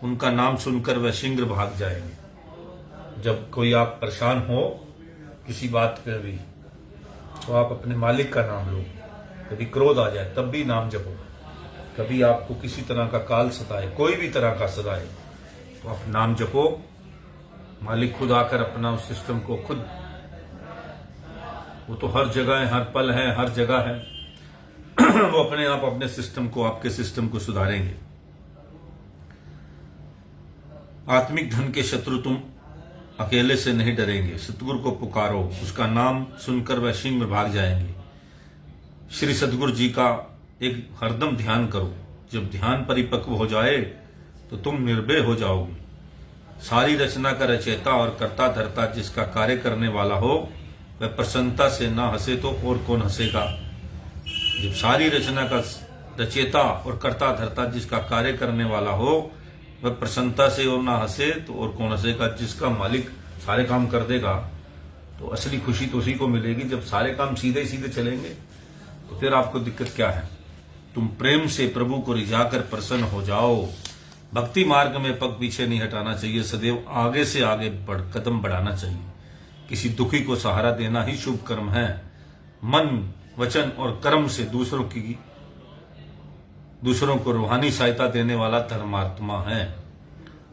[SPEAKER 2] उनका नाम सुनकर वह शीघ्र भाग जाएंगे। जब कोई आप परेशान हो किसी बात पे भी, तो आप अपने मालिक का नाम लो। कभी क्रोध आ जाए तब भी नाम जपो। कभी आपको किसी तरह का काल सताए, कोई भी तरह का सताए, तो आप नाम जपो। मालिक खुद आकर अपना उस सिस्टम को खुद, वो तो हर जगह है, हर पल है, हर जगह है। वो अपने आप अपने सिस्टम को, आपके सिस्टम को सुधारेंगे। आत्मिक धन के शत्रु तुम अकेले से नहीं डरेंगे। सतगुरु को पुकारो, उसका नाम सुनकर वह शीघ्र भाग जाएंगे। श्री सतगुरु जी का एक हरदम ध्यान करो। जब ध्यान परिपक्व हो जाए तो तुम निर्भय हो जाओगे। सारी रचना का रचयिता और कर्ता धर्ता जिसका कार्य करने वाला हो, वह प्रसन्नता से ना हंसे तो और कौन हंसेगा। जब सारी रचना का रचयिता और कर्ता धर्ता जिसका कार्य करने वाला हो, वह प्रसन्नता से और ना हंसे तो और कौन हंसेगा। जिसका मालिक सारे काम कर देगा तो असली खुशी तो उसी को मिलेगी। जब सारे काम सीधे सीधे चलेंगे तो फिर आपको दिक्कत क्या है। तुम प्रेम से प्रभु को रिझाकर प्रसन्न हो जाओ। भक्ति मार्ग में पग पीछे नहीं हटाना चाहिए, सदैव आगे से आगे कदम बढ़ाना चाहिए। किसी दुखी को सहारा देना ही शुभ कर्म है। मन, वचन और कर्म से दूसरों को रूहानी सहायता देने वाला धर्मात्मा है।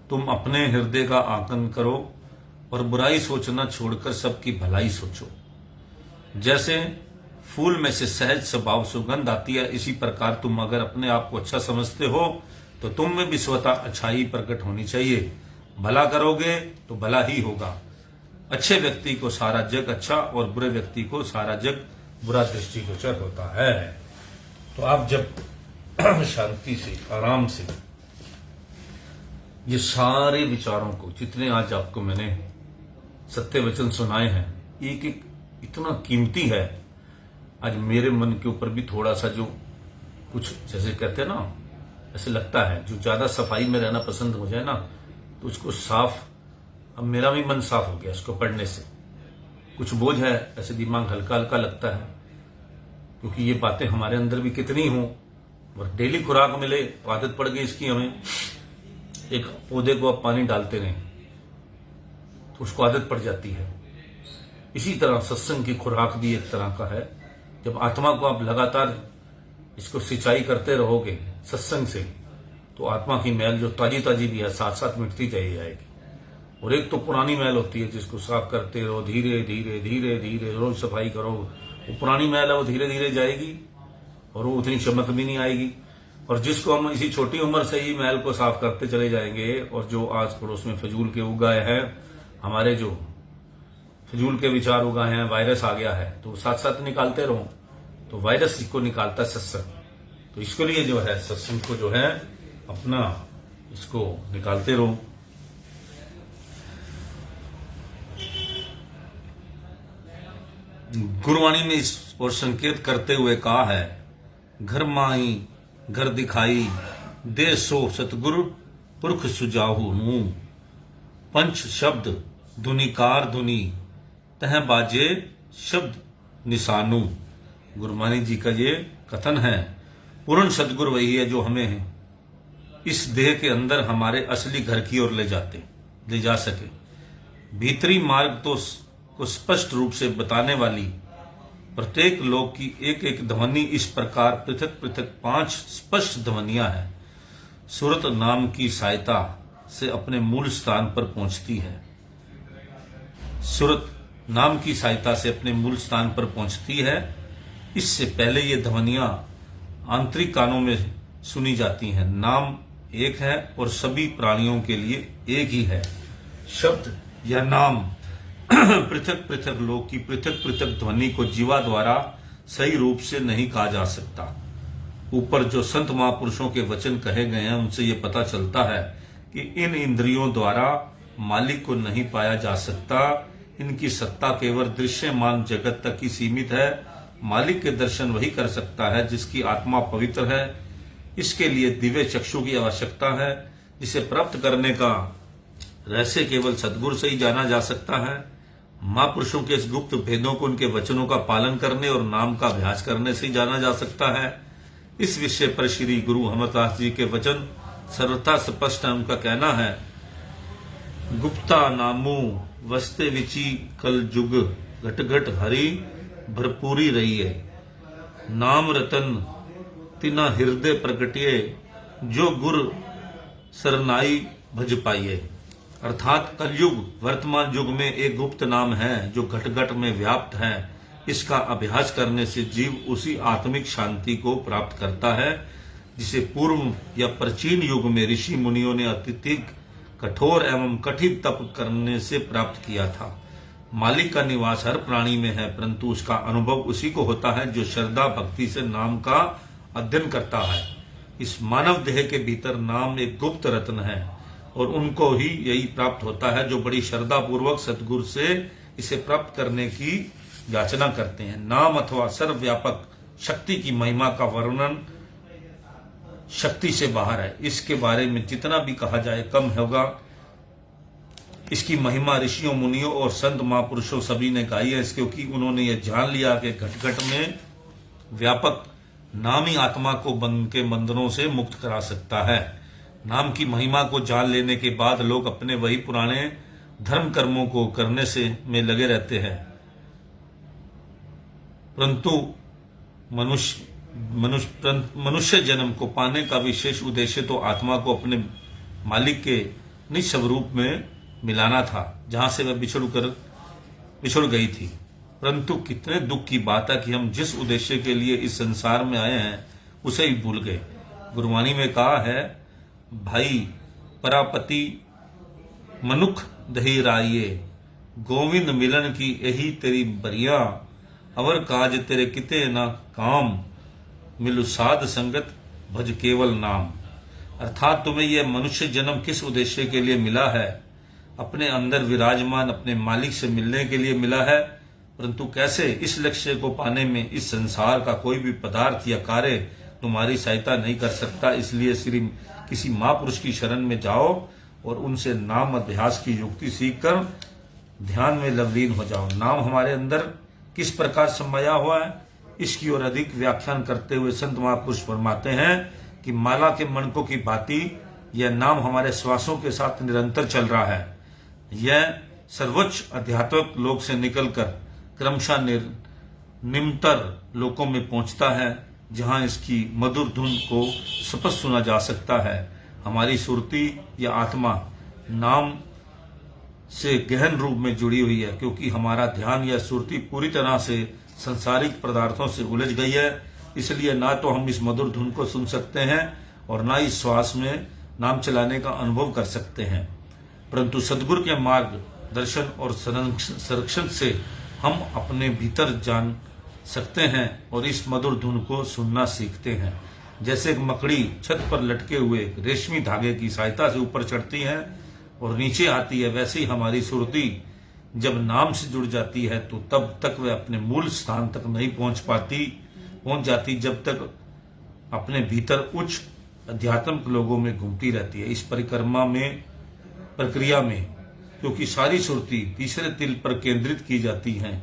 [SPEAKER 2] तुम अपने हृदय का आकलन करो और बुराई सोचना छोड़कर सबकी भलाई सोचो। जैसे फूल में से सहज स्वभाव सुगंध आती है, इसी प्रकार तुम अगर अपने आप को अच्छा समझते हो तो तुम में भी स्वतः अच्छाई प्रकट होनी चाहिए। भला करोगे तो भला ही होगा। अच्छे व्यक्ति को सारा जग अच्छा और बुरे व्यक्ति को सारा जग बुरा दृष्टिगोचर होता है। तो आप जब शांति से, आराम से ये सारे विचारों को, जितने आज आपको मैंने सत्य वचन सुनाए हैं, एक एक इतना कीमती है। आज मेरे मन के ऊपर भी थोड़ा सा जो कुछ, जैसे कहते हैं ना, ऐसे लगता है जो ज्यादा सफाई में रहना पसंद हो जाए ना, तो उसको साफ, अब मेरा भी मन साफ हो गया इसको पढ़ने से। कुछ बोझ है, ऐसे दिमाग हल्का हल्का लगता है, क्योंकि ये बातें हमारे अंदर भी कितनी हो, और डेली खुराक मिले तो आदत पड़ गई इसकी हमें। एक पौधे को आप पानी डालते रहें तो उसको आदत पड़ जाती है। इसी तरह सत्संग की खुराक भी एक तरह का है। जब आत्मा को आप लगातार इसको सिंचाई करते रहोगे सत्संग से, तो आत्मा की मैल जो ताजी ताजी भी है साथ साथ मिटती चली जाएगी। और एक तो पुरानी मैल होती है जिसको साफ करते रहो, धीरे धीरे धीरे धीरे रोज सफाई करो। वो पुरानी मैल है, वो धीरे धीरे जाएगी और वो उतनी चमक भी नहीं आएगी। और जिसको हम इसी छोटी उम्र से ही मैल को साफ करते चले जाएंगे, और जो आज पड़ोस में फजूल के उगाए हैं, हमारे जो फजूल के विचार उगाए हैं, वायरस आ गया है, तो साथ साथ निकालते रहो। तो वायरस को निकालता है सत्संग। तो इसके लिए जो है सत्संग को जो है अपना इसको निकालते रहो। गुरुवाणी में इस और संकेत करते हुए कहा है, घर माई घर दिखाई दे सो सतगुरु पुरख सुजाहू नू। पंच शब्द धुनिकार धुनी तह बाजे शब्द निशानू। गुरुवाणी जी का ये कथन है। पूर्ण सतगुरु वही है जो हमें इस देह के अंदर हमारे असली घर की ओर ले जा सके। भीतरी मार्ग तो को स्पष्ट रूप से बताने वाली प्रत्येक लोक की एक एक ध्वनि इस प्रकार पृथक पृथक 5 स्पष्ट ध्वनियां हैं। सुरत नाम की सहायता से अपने मूल स्थान पर पहुंचती है। सुरत नाम की सहायता से अपने मूल स्थान पर पहुंचती है। इससे पहले ये ध्वनियां आंतरिक कानों में सुनी जाती हैं। नाम एक है और सभी प्राणियों के लिए एक ही है। शब्द या नाम पृथक पृथक लोक की पृथक पृथक ध्वनि को जीवा द्वारा सही रूप से नहीं कहा जा सकता। ऊपर जो संत महापुरुषों के वचन कहे गए हैं उनसे ये पता चलता है कि इन इंद्रियों द्वारा मालिक को नहीं पाया जा सकता। इनकी सत्ता केवल दृश्यमान जगत तक ही सीमित है। मालिक के दर्शन वही कर सकता है जिसकी आत्मा पवित्र है। इसके लिए दिव्य चक्षु की आवश्यकता है, जिसे प्राप्त करने का रहस्य केवल सद्गुरु से ही जाना जा सकता है। महापुरुषों के इस गुप्त भेदों को उनके वचनों का पालन करने और नाम का अभ्यास करने से ही जाना जा सकता है। इस विषय पर श्री गुरु अमरदास जी के वचन सर्वथा स्पष्ट है। उनका कहना है, गुप्ता नामू वस्ते विची कल जुग घट घट हरि भरपूरी रही है। नाम रतन तिना हृदय प्रकटिए जो गुर सरनाई भज पाइये। अर्थात कलयुग वर्तमान युग में एक गुप्त नाम है जो घट घट में व्याप्त है। इसका अभ्यास करने से जीव उसी आत्मिक शांति को प्राप्त करता है जिसे पूर्व या प्राचीन युग में ऋषि मुनियों ने अत्यधिक कठोर एवं कठिन तप करने से प्राप्त किया था। मालिक का निवास हर प्राणी में है, परंतु उसका अनुभव उसी को होता है जो श्रद्धा भक्ति से नाम का अध्ययन करता है। इस मानव देह के भीतर नाम एक गुप्त रत्न है और उनको ही यही प्राप्त होता है जो बड़ी श्रद्धा पूर्वक सतगुरु से इसे प्राप्त करने की याचना करते हैं। नाम अथवा सर्वव्यापक शक्ति की महिमा का वर्णन शक्ति से बाहर है। इसके बारे में जितना भी कहा जाए कम होगा। इसकी महिमा ऋषियों मुनियों और संत महापुरुषों सभी ने गाई है, क्योंकि उन्होंने यह जान लिया कि घट घट में व्यापक नाम ही आत्मा को बंध के बंधनों से मुक्त करा सकता है। नाम की महिमा को जान लेने के बाद लोग अपने वही पुराने धर्म कर्मों को करने से में लगे रहते हैं, परंतु मनुष्य जन्म को पाने का विशेष उद्देश्य तो आत्मा को अपने मालिक के निज स्वरूप में मिलाना था, जहां से वह बिछुड़ गई थी। परंतु कितने दुख की बात है कि हम जिस उद्देश्य के लिए इस संसार में आए हैं उसे ही भूल गए। गुरबाणी में कहा है, भाई परापति मनुख दही राइये, गोविंद मिलन की यही तेरी बरिया, अवर काज तेरे किते ना काम, मिलु साध संगत भज केवल नाम। अर्थात तुम्हें यह मनुष्य जन्म किस उद्देश्य के लिए मिला है? अपने अंदर विराजमान अपने मालिक से मिलने के लिए मिला है, परंतु कैसे? इस लक्ष्य को पाने में इस संसार का कोई भी पदार्थ या कार्य तुम्हारी सहायता नहीं कर सकता। इसलिए सिर्फ किसी महापुरुष की शरण में जाओ और उनसे नाम अभ्यास की युक्ति सीखकर ध्यान में लवलीन हो जाओ। नाम हमारे अंदर किस प्रकार समाया हुआ है, इसकी ओर अधिक व्याख्यान करते हुए संत महापुरुष फरमाते हैं कि माला के मणकों की भांति यह नाम हमारे श्वासों के साथ निरंतर चल रहा है। यह सर्वोच्च आध्यात्मिक लोक से निकलकर क्रमशः निम्नतर लोकों में पहुंचता है, जहां इसकी मधुर धुन को स्पष्ट सुना जा सकता है। हमारी सुरती या आत्मा नाम से गहन रूप में जुड़ी हुई है, क्योंकि हमारा ध्यान या सुरती पूरी तरह से संसारिक पदार्थों से उलझ गई है। इसलिए ना तो हम इस मधुर धुन को सुन सकते हैं और ना इस श्वास में नाम चलाने का अनुभव कर सकते हैं, परंतु सदगुरु के मार्ग दर्शन और संरक्षण से हम अपने भीतर जान सकते हैं और इस मधुर धुन को सुनना सीखते हैं। जैसे एक मकड़ी छत पर लटके हुए रेशमी धागे की सहायता से ऊपर चढ़ती है और नीचे आती है, वैसे ही हमारी सुरती जब नाम से जुड़ जाती है तो तब तक वह अपने मूल स्थान तक नहीं पहुंच जाती, जब तक अपने भीतर उच्च अध्यात्मिक लोगों में घूमती रहती है। इस प्रक्रिया में क्योंकि सारी सुरती तीसरे तिल पर केंद्रित की जाती है,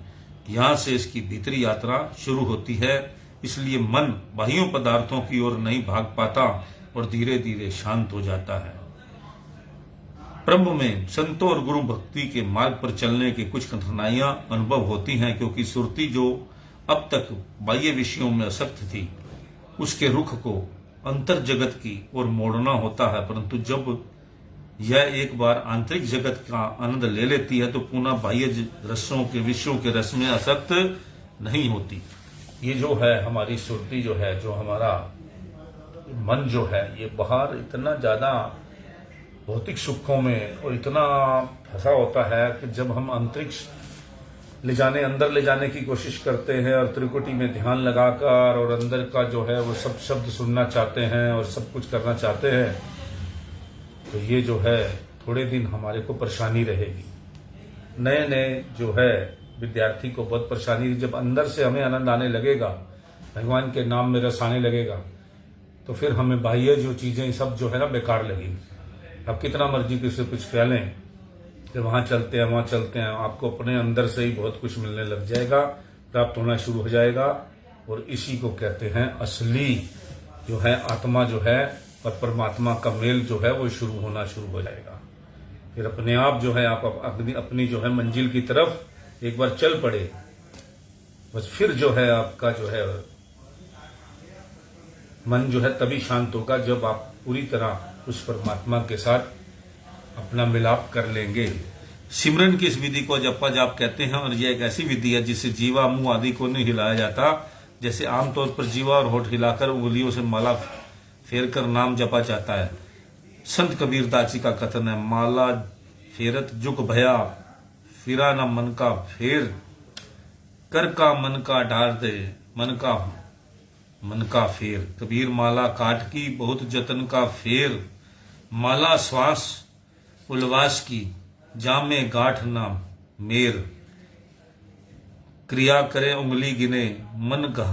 [SPEAKER 2] यहाँ से इसकी भीतरी यात्रा शुरू होती है। इसलिए मन बाह्य पदार्थों की ओर नहीं भाग पाता और धीरे धीरे शांत हो जाता है। ब्रह्म में संतों और गुरु भक्ति के मार्ग पर चलने की कुछ कठिनाइयां अनुभव होती हैं, क्योंकि सुरती जो अब तक बाह्य विषयों में आसक्त थी, उसके रुख को अंतर जगत की ओर मोड़ना होता है। परंतु जब यह एक बार आंतरिक जगत का आनंद ले लेती है तो पुनः बाह्य रसों के विषयों के रस में आसक्त नहीं होती। ये जो है हमारी सुरती जो है, जो हमारा मन जो है, ये बाहर इतना ज्यादा भौतिक सुखों में और इतना फंसा होता है कि जब हम अंतरिक्ष अंदर ले जाने की कोशिश करते हैं और त्रिकुटी में ध्यान लगाकर और अंदर का जो है वो सब शब्द सुनना चाहते हैं और सब कुछ करना चाहते हैं, तो ये जो है थोड़े दिन हमारे को परेशानी रहेगी। नए नए जो है विद्यार्थी को बहुत परेशानी, जब अंदर से हमें आनंद आने लगेगा, भगवान के नाम में रस आने लगेगा, तो फिर हमें बाह्य जो चीजें सब जो है ना बेकार लगेंगी। अब कितना मर्जी किसी कुछ कह लें कि वहां चलते हैं, आपको अपने अंदर से ही बहुत कुछ मिलने लग जाएगा, प्राप्त होना शुरू हो जाएगा। और इसी को कहते हैं असली जो है आत्मा जो है और परमात्मा का मेल जो है वो शुरू होना शुरू हो जाएगा। फिर अपने आप जो है आप अपनी जो है मंजिल की तरफ एक बार चल पड़े, बस फिर जो है आपका जो है मन जो है तभी शांत होगा जब आप पूरी तरह उस परमात्मा के साथ अपना मिलाप कर लेंगे। सिमरन की इस विधि को जपा जाप कहते हैं और यह एक ऐसी विधि है जिससे जीवा मुंह आदि को नहीं हिलाया जाता। जैसे आमतौर पर जीवा और होठ हिलाकर उंगलियों से माला फेर कर नाम जपा जाता है। संत कबीरदास जी का कथन है, माला फेरत जुग भया, फिरा न मन का फेर, कर का मन का डार दे, मन का फेर। कबीर माला काट की बहुत जतन का फेर, माला श्वास उल्लास की, जामे गांठ ना मेर। क्रिया करे उंगली गिने, मन का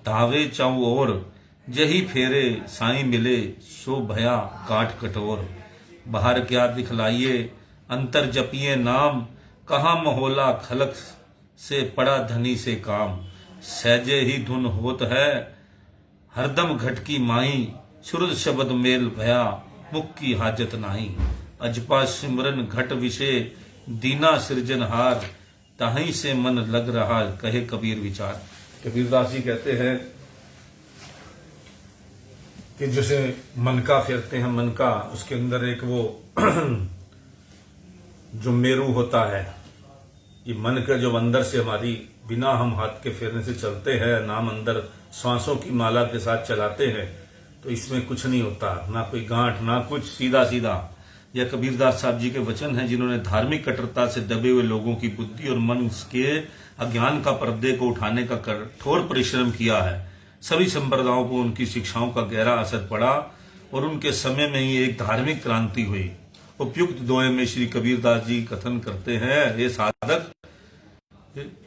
[SPEAKER 2] धावे चाऊ और, जही फेरे साईं मिले, सो भया काट कटोर। बाहर क्या दिखलाइए, अंतर जपिए नाम, कहाँ महोला खलक से पड़ा धनी से काम। सहजे ही धुन होत है, हरदम घटकी माई, सुरद शब्द मेल भया, मुख की हाजत नाही। अजपा सिमरन घट विषय, दीना सृजनहार, ताही से मन लग रहा, कहे कबीर विचार। कबीरदास जी कहते हैं कि जैसे मन का फेरते हैं, मन का उसके अंदर एक वो जो मेरू होता है, ये मन का जो अंदर से हमारी बिना हम हाथ के फेरने से चलते हैं, नाम अंदर श्वासों की माला के साथ चलाते हैं, तो इसमें कुछ नहीं होता, ना कोई गांठ ना कुछ, सीधा सीधा। यह कबीरदास साहब जी के वचन हैं जिन्होंने धार्मिक कट्टरता से दबे हुए लोगों की बुद्धि और मन के अज्ञान का पर्दे को उठाने का कठोर परिश्रम किया है। सभी संप्रदायों को उनकी शिक्षाओं का गहरा असर पड़ा और उनके समय में ही एक धार्मिक क्रांति हुई। उपयुक्त दोहे में श्री कबीरदास जी कथन करते हैं, ये साधक,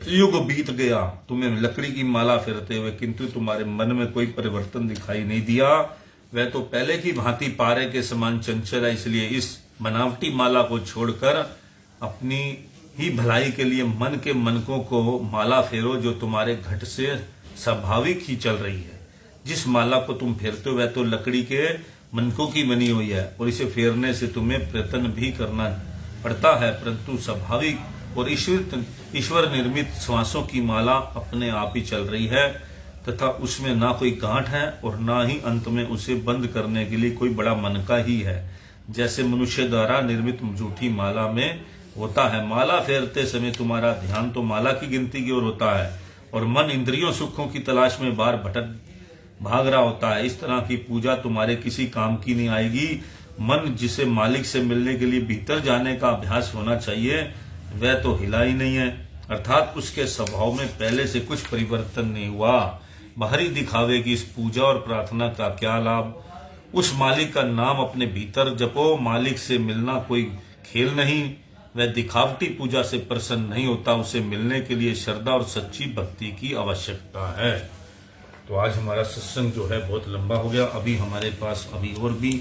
[SPEAKER 2] युग बीत गया तुम्हें लकड़ी की माला फेरते हुए, किंतु तुम्हारे मन में कोई परिवर्तन दिखाई नहीं दिया। वह तो पहले की भांति पारे के समान चंचल है, इसलिए इस बनावटी माला को छोड़कर अपनी ही भलाई के लिए मन के मनकों को माला फेरो जो तुम्हारे घट से स्वाभाविक ही चल रही है। जिस माला को तुम फेरते हो वह तो लकड़ी के मनकों की बनी हुई है और इसे फेरने से तुम्हें प्रयत्न भी करना पड़ता है, परंतु स्वाभाविक और ईश्वर निर्मित श्वासों की माला अपने आप ही चल रही है तथा उसमें ना कोई गांठ है और ना ही अंत में उसे बंद करने के लिए कोई बड़ा मनका ही है, जैसे मनुष्य द्वारा निर्मित झूठी माला में होता है। माला फेरते समय तुम्हारा ध्यान तो माला की गिनती की ओर होता है और मन इंद्रियों सुखों की तलाश में बाहर भाग रहा होता है। इस तरह की पूजा तुम्हारे किसी काम की नहीं आएगी। मन जिसे मालिक से मिलने के लिए भीतर जाने का अभ्यास होना चाहिए वह तो हिला ही नहीं है, अर्थात उसके स्वभाव में पहले से कुछ परिवर्तन नहीं हुआ। बाहरी दिखावे की इस पूजा और प्रार्थना का क्या लाभ? उस मालिक का नाम अपने भीतर जपो। मालिक से मिलना कोई खेल नहीं, वह दिखावटी पूजा से प्रसन्न नहीं होता। उसे मिलने के लिए श्रद्धा और सच्ची भक्ति की आवश्यकता है। तो आज हमारा सत्संग जो है बहुत लंबा हो गया। अभी हमारे पास और भी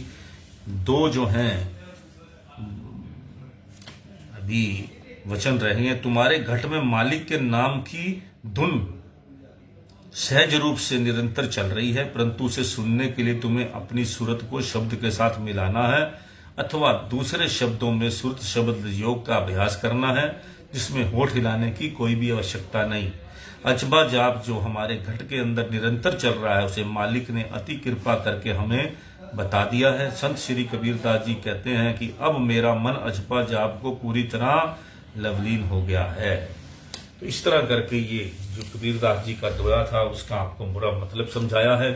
[SPEAKER 2] दो जो हैं अभी वचन रहे हैं। तुम्हारे घट में मालिक के नाम की धुन सहज रूप से निरंतर चल रही है, परंतु उसे सुनने के लिए तुम्हें अपनी सूरत को शब्द के साथ मिलाना है अथवा दूसरे शब्दों में सुरत शब्द योग का अभ्यास करना है, जिसमें होठ हिलाने की कोई भी आवश्यकता नहीं। अचबा जाप जो हमारे घट के अंदर निरंतर चल रहा है उसे मालिक ने अति कृपा करके हमें बता दिया है। संत श्री कबीरदास जी कहते हैं कि अब मेरा मन अजपा जाप को पूरी तरह लवलीन हो गया है। तो इस तरह करके ये जो कबीरदास जी का दोहा था उसका आपको पूरा मतलब समझाया है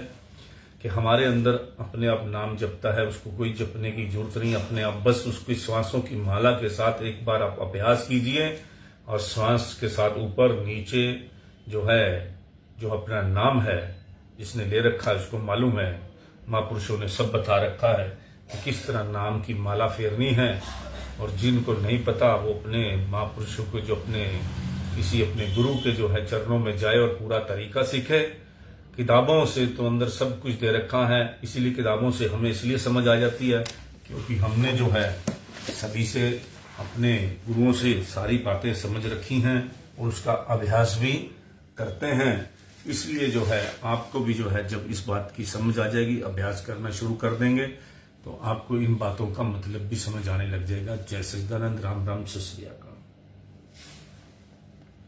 [SPEAKER 2] कि हमारे अंदर अपने आप नाम जपता है, उसको कोई जपने की जरूरत नहीं, अपने आप बस उसकी श्वासों की माला के साथ एक बार आप अभ्यास कीजिए और श्वास के साथ ऊपर नीचे जो है, जो अपना नाम है जिसने ले रखा है उसको मालूम है, महापुरुषों ने सब बता रखा है कि किस तरह नाम की माला फेरनी है। और जिनको नहीं पता वो अपने महापुरुषों को जो अपने किसी अपने गुरु के जो है चरणों में जाए और पूरा तरीका सीखे। किताबों से तो अंदर सब कुछ दे रखा है, इसीलिए किताबों से हमें इसलिए समझ आ जाती है क्योंकि हमने जो है सभी से अपने गुरुओं से सारी बातें समझ रखी हैं और उसका अभ्यास भी करते हैं। इसलिए जो है आपको भी जो है जब इस बात की समझ आ जाएगी, अभ्यास करना शुरू कर देंगे तो आपको इन बातों का मतलब भी समझ आने लग जाएगा। जय सच्चिदानंद, राम राम, सत श्री अकाल।